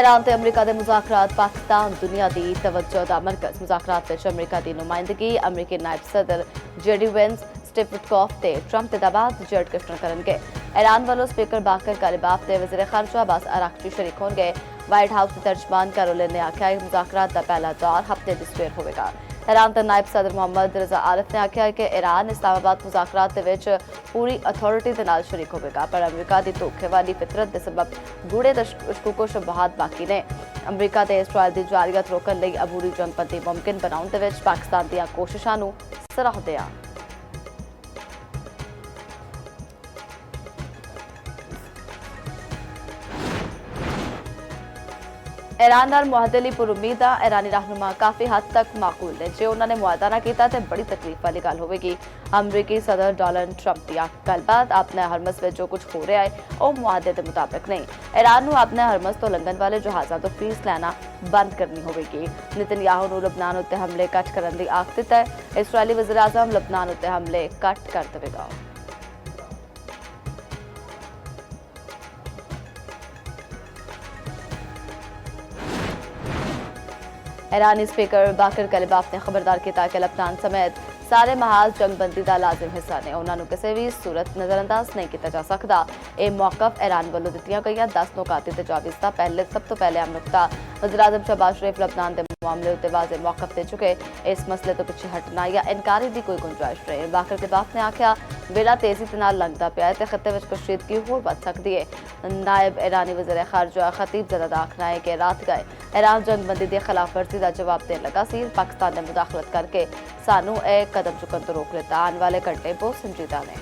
Iran ते अमरीका दे मुज़ाकरात पाकिस्तान दुनिया दी तवज्जो दा मरकज़ मुज़ाकरात विच अमरीका दी नुमाइंदगी अमरीकी नायब सदर जेडी वेंस स्टीव विटकॉफ ते ट्रंप ते दाबाद जेड कुश्तर करनगे। ईरान वालों स्पीकर बाकर कालिबाफ ते वज़ीर ख़ारजा अब्बास अराग़ची शरीक होंगे। व्हाइट हाउस के तर्जमान कैरोलिन ने आख्या है मुज़ाकरात दा पहला दौर हफ्ते दी सवेर होवेगा। ईरान दे नायब सदर मोहम्मद रज़ा आरिफ ने आख्या है कि ईरान इस्लामाबाद मुज़ाकरात दे विच पूरी अथॉरिटी दे नाल शरीक होवेगा पर अमरीका दी धोखेवाली फितरत दे सबब गूढ़े शकूको शुबहात बाकी ने। अमरीका ते इसराइल दी जारियत रोकण लई अबूरी जंगबंदी मुमकिन बनाउण दे विच पाकिस्तान दीआं कोशिशां नूं सराहदे आ। ईरान नाल मुआहदे पुर उम्मीद आ ईरानी रहनुमा काफ़ी हद तक माकूल ने जे उन्होंने मुआहदा ना किया तो बड़ी तकलीफ वाली गल होगी। अमरीकी सदर डोनाल्ड ट्रंप की गलबात अपने हरमस में जो कुछ हो रहा है वह मुआहदे के मुताबिक नहीं। ईरान को अपने हरमस तो लंघन वाले जहाज़ों तो फीस लेना बंद करनी होगी। नेतन्याहू ने लबनान उत्ते हमले घट करने की आख दिता है। इसराइली वज़ीर आज़म लबनान उत्ते हमले घट कर देगा। ईरानी स्पीकर बाकर कालिबाफ ने खबरदार किया कि लबनान समेत सारे महाल जंगबंदी का लाजिम हिस्सा ने उन्होंने किसी भी सूरत नज़रअंदाज नहीं किया जा सकता। यह मौकफ ईरान वालों दित्तियां गई 10 नुकाती तजावीज़ का सब तो पहले अहम नुकता। वज़ीर आज़म शहबाज शरीफ लबनान के मामले उत्ते वाज़े मौकफ दे चुके इस मसले तो पिछे हटना या इनकारी की कोई गुंजाइश नहीं। बाकर कालिबाफ ने आख्या बेड़ा तेजी के नाल लंघदा पिया है तो खत्ते में कशीदगी होर बढ़ सकती है। नायब ईरानी वज़ीर ख़ारजा खतीब ज़दा का आखना है कि रात गए ईरान जंगबंदी की खिलाफ वर्जी का जवाब देने लगा सी। पाकिस्तान ने मुदाखलत करके सानू एक कदम चुकन तो रोक लेता। आने वाले घंटे बहुत संजीदा ने।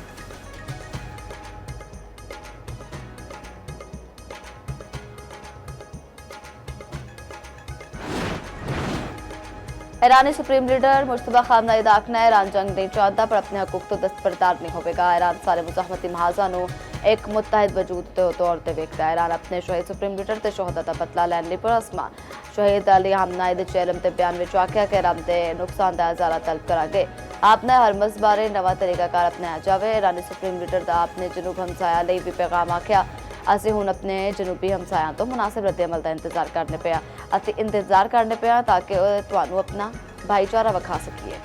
ईरानी सुप्रीम लीडर मुश्तबा खामनेई का आखना है ईरान जंग नहीं चाहता पर अपने हकूक तो दस्तबरदार नहीं होगा। ईरान सारे मुजाहमती महाजा एक मुतहद वजूद के तौर पर वेखता है। ईरान अपने शहीद सुप्रीम लीडर के शोहदा का बदला लैने पर असमा शहीद अली हमनाई के चेलम के बयान में आख्या कि ईरान के नुकसान का इजारा तलब करांगे। आपने हरमस बारे नवा तरीकाकार अपनाया जाए। ईरानी सुप्रीम लीडर का अपने जनूब हमसाया लिए भी पैगाम आख्या असी हुण अपने जनूबी हमसायां तो मुनासिब रद्द-अमल का इंतजार करने पिया ताकि तुहानू अपना भाईचारा विखा सकीए।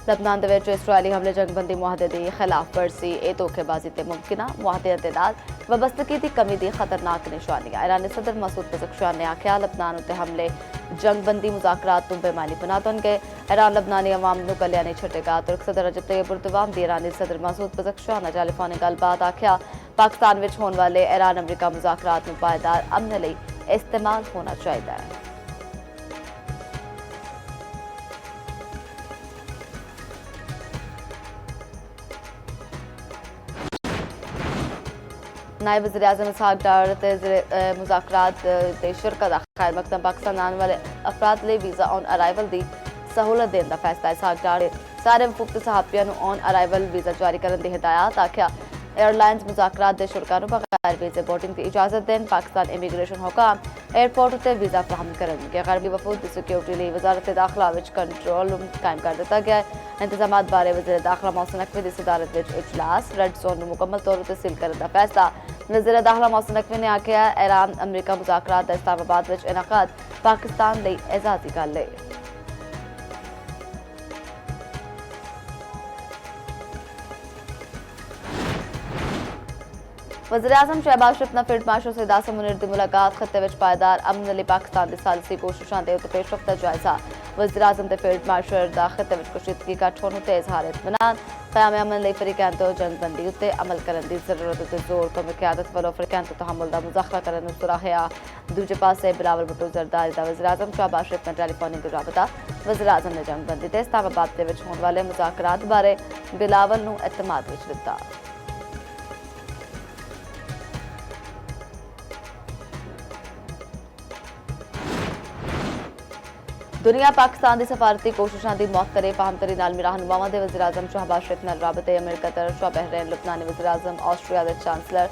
लबनान दे विच इसराइली हमले जंगबंदी मुआहदे की खिलाफ वर्जी ए धोखेबाजी ते मुमकिन मुआहदे दे नाल वाबस्तगी की कमी की खतरनाक निशानियां। ईरानी सदर मसूद पज़ेश्कियान ने आख्या लबनान उत्ते हमले जंगबंदी मुज़ाकरात तो बेमानी बना देंगे। ईरान लबनानी अवाम नूं कलिया नहीं छड्डेगा। तुर्क सदर रजब तैयब एर्दोगान दी ईरानी सदर मसूद पज़ेश्कियान ने टेलीफोनिक गलबात आख्या पाकिस्तान विच होने वाले ईरान अमरीका मुज़ाकरात नूं पायदार अमन लई इस्तेमाल होना चाहिए। नायब वज़ीर आज़म इसहाक डार ते मुज़ाकरात ते शिरकत खैर मकदम पाकिस्तान आने वाले अफराद लिए वीज़ा ऑन अराइवल की सहूलत देने का फैसला। इसहाक डार सारे वफूक सहाबियों को ऑन अराइवल वीज़ा जारी करने की हिदायत आख्या एयरलाइंस मुज़ाकरात के शुरा बगैर वीज़े बोर्डिंग की इजाजत देन। पाकिस्तान इमीग्रेशन हुकाम एयरपोर्ट उत्ते वीज़ा फ्राहम करेंगे। गैरबी वफूद की सिक्योरिटी लिए वजारत दाखिला विच कंट्रोल रूम कायम कर दिता गया है। इंतजाम बारे वज़ीर दाखिला मोहसिन नकवी की सदारत विच इजलास रेड जोन मुकम्मल तौर पर सील करने का फैसला। वज़ीर दाखिला मोहसिन नकवी ने आख्या ईरान अमरीका मुज़ाकरात का इस्लामाबाद विच इनाकाद पाकिस्तान लई एजाज़ी गल है। वज़ीर आज़म शहबाज शरीफ ने फील्ड मार्शल सईद आसिम मुनीर की मुलाकात खत्ते विच पायदार अमन लई पाकिस्तान की सालसी कोशिशों के पेशरफ का जायजा। वज़ीर आज़म ते फील्ड मार्शल का खत्ते विच कशीदगी घट होने ते इजहार इत्मीनान क़याम अमन लई अफ्रीकन तो जंगबंदी उत्ते अमल करने की जरूरत उत्ते जोर कौमी क़यादत वालों अफ्रीकन तो तहमुल का मुज़ाहरा करने नूं सराहिया। दूजे पासे बिलावल भुट्टो जरदारी का वज़ीर आज़म शहबाज शरीफ ने टेलीफोनिक राबता। वज़ीर आज़म ने जंगबंदी ते इस्लामाबाद दे विच होने वाले मुज़ाकरात बारे बिलावल नूं इत्मीनान विच दिता। दुनिया पाकिस्तान की सफारती कोशिशों की मौतरे फाहमतरी नालमी रहनुमावां दे वज़ीर आज़म शहबाज शरीफ नाल राबते अमेरिका तरशा बहरीन लबनानी वज़ीर आज़म ऑस्ट्रिया के चांसलर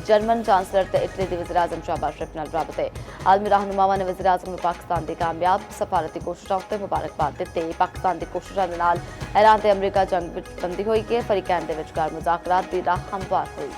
जर्मन चांसलर ते इटली दी वज़ीर आज़म शहबाज शरीफ नाल राबते। आलमी रहनुमावां ने वज़ीर आज़म नूं पाकिस्तान दी कामयाब सफारती कोशिशां उत्ते मुबारकबाद दित्ती। पाकिस्तान दी कोशिशां दे नाल ईरान ते अमरीका जंग विच बंदी होई के फरीकैन दे विचकार मुज़ाकरात दी राह हमवार हुई।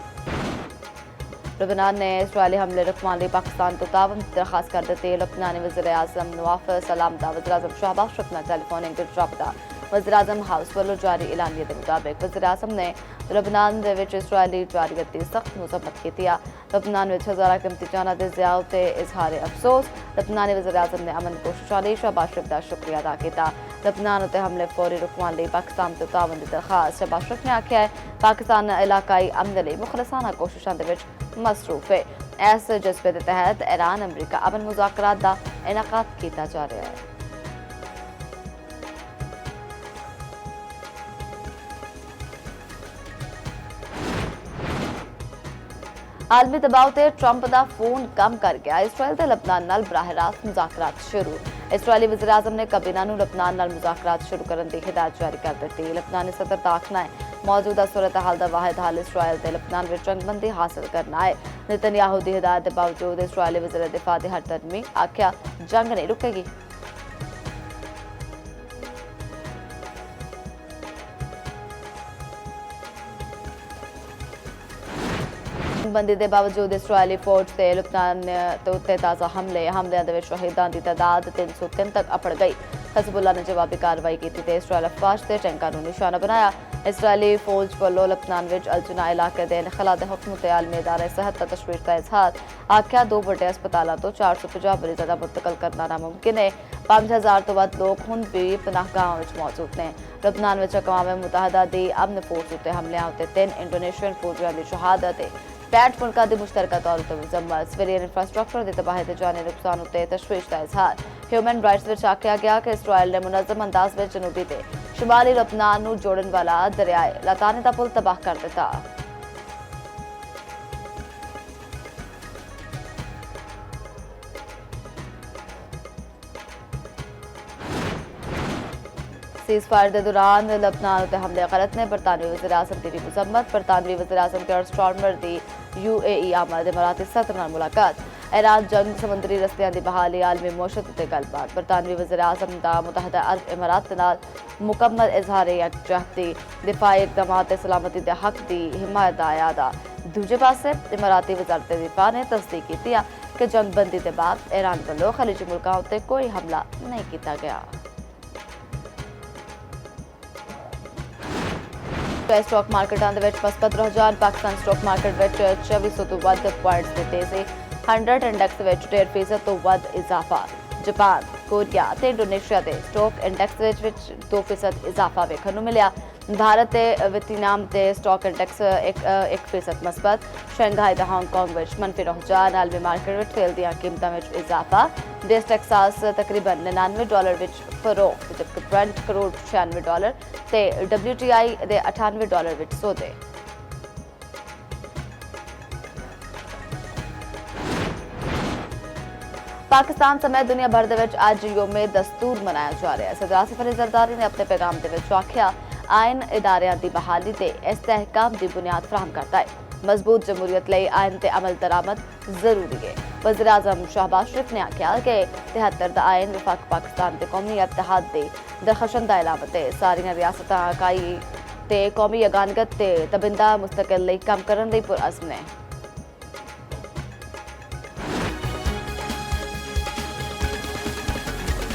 लबनान ने इसराइली हमले रुकवाने लई पाकिस्तान तो तावन की दरखास्त कर दी। लबनानी वज़ीर आज़म नवाफ सलाम दा वज़ीर आज़म शहबाज शरीफ नाल टैलीफोनिक राबता। वज़ीर आज़म हाउस वालों जारी ऐलानिए के मुताबिक वज़ीर आज़म ने लबनान दे विच इसराइली जारयत की सख्त मजम्मत की। लबनान विच हज़ारा कीमती जाना दे ज़ियाओ ते इजहार अफसोस। लबनानी वज़ीर आज़म ने अमन कोशिशों लई शहबाज शरीफ दा शुक्रिया अदा किया। लबनान उत्ते हमले फौरी रुकवाने लई पाकिस्तान तो तावन की दरखास्त। शहबाज शरीफ ने आख्या है पाकिस्तान इलाकाई अमन लई मुखलसाना कोशिशों दे विच मसरूफ है। इस जज्बे के तहत ईरान अमरीका अमन मुज़ाकरात का इनेकाद किया जा रहा है। आलमी दबाव से ट्रंप का फोन कम कर गया। इसराइल ते लबनान नाल बराह रास्त मुज़ाकरात शुरू। इसराइली वज़ीर आज़म ने कबीना नूं लबनान नाल मुज़ाकरात शुरू करने की हिदायत जारी कर दी। लबनानी सदर का आखना है मौजूदा सूरत हाल का वाहिद हल इसराइल ते लबनान में जंगबंदी हासिल करना है। नेतन्याहू की हिदायत के बावजूद इसराइली वज़ीर दिफा की हरदर्मी आख्या जंग नहीं रुकेगी। बंदी के बावजूद इसराइली फौज से लबनान के उत्ते ताज़ा हमलियां दे विच शहीदां की तादाद 303 तक अपड़ गई। हिज़बुल्लाह ने जवाबी कार्रवाई की ते इसराइल अफवाज ते टैंकां नूं निशाना बनाया। इसराइली फौज वालों लबनान विच अलजुना इलाके के इनखला के हुक्म ते आलमी इदारे सेहत का तशवीश का इजहार आख्या। 2 बड़े अस्पतालों तो 450 मरीजों का मुंतकिल करना नामुमकिन है। 5000 तो वध लोग हुण भी पनाहगाहों विच मौजूद ने। लबनान विच अक़वाम मुत्तहिदा दी अमन फोर्स उत्ते हमलियां उत्ते 3 इंडोनेशियन फौजियां की शहादत है। 65 मुल्कां दी मुश्तरका तौर पर मुजम्मत सिविलियन इंफ्रास्ट्रक्चर की तबाही ते जानी नुकसान उत्ते तशवीश का इजहार। ह्यूमन राइट्स विच आख्या गया कि इसराइल ने मुनज़्ज़म अंदाज में जनूबी ते शुमाली लबनान नूं जोड़न वाला दरियाए लतानी दा पुल तबाह कर दिता। सीज़ फायर के दौरान लबनान उत्ते हमले गलत ने। बरतानवी वज़ीर आज़म की भी मुजम्मत। बरतानवी वज़ीर आज़म केयर स्टारमर की UAE आमद इमाराती सदर नाल मुलाकात। ईरान जंग समुद्री रस्तियां की बहाली आलमी मुआशरत उत्ते गलबात। बरतानवी वज़ीर आज़म का मुत्तहिदा अरब इमारात नाल मुकम्मल इजहार यकजहती दिफाई इक़दामात ते सलामती के हक की हिमायत का अयादा। दूजे पासे इमाराती वज़ारत दिफा ने तस्दीक की कि जंगबंदी के बाद ईरान वालों खलीजी मुल्कां उत्ते कोई हमला नहीं किया गया। स्टॉक मार्केटां दे विच मस्बत रुझान। पाकिस्तान स्टॉक मार्केट विच 2400 तो वध पॉइंट्स की तेजी। 100 इंडेक्स विच 1.5% तो वध इजाफा। जापान, कोरिया ते इंडोनेशिया के स्टॉक इंडेक्स विच 2% इजाफा वेखण नूं मिलिया। भारत ते वियतनाम के स्टॉक इंडेक्स 1% मस्बत। शंघाई ते हांगकांग विच मनफी रुझान। आलमी मार्केट विच तेल दी कीमतां विच इजाफा। वेस्ट टेक्सास तकरीबन $99 विच फरोख्त, जबकि ब्रेंट क्रूड $96 ते WTI दे $98 विच सौदे। पाकिस्तान समेत दुनिया भर दे विच अज योमे दस्तूर मनाया जा रहा है। सदर आसिफ अली जरदारी ने अपने पैगाम दे विच आख्या आइन इदारियां दी बहाली ते इस्तेहकाम दी बुनियाद फराहम करता है। मजबूत जमहूरियत लई आइन ते अमल दरामद जरूरी है। वज़ीर आज़म शहबाज शरीफ ने आख्या कि 73 दा आइन वफाक पाकिस्तान ते कौमी इत्तेहाद दे दरखशन दा इलामत है। सारियां रियासतां इकाई ते कौमी यगानगत ते तबिंदा मुस्तकिल लई कम करन लई पुरअज़म ने।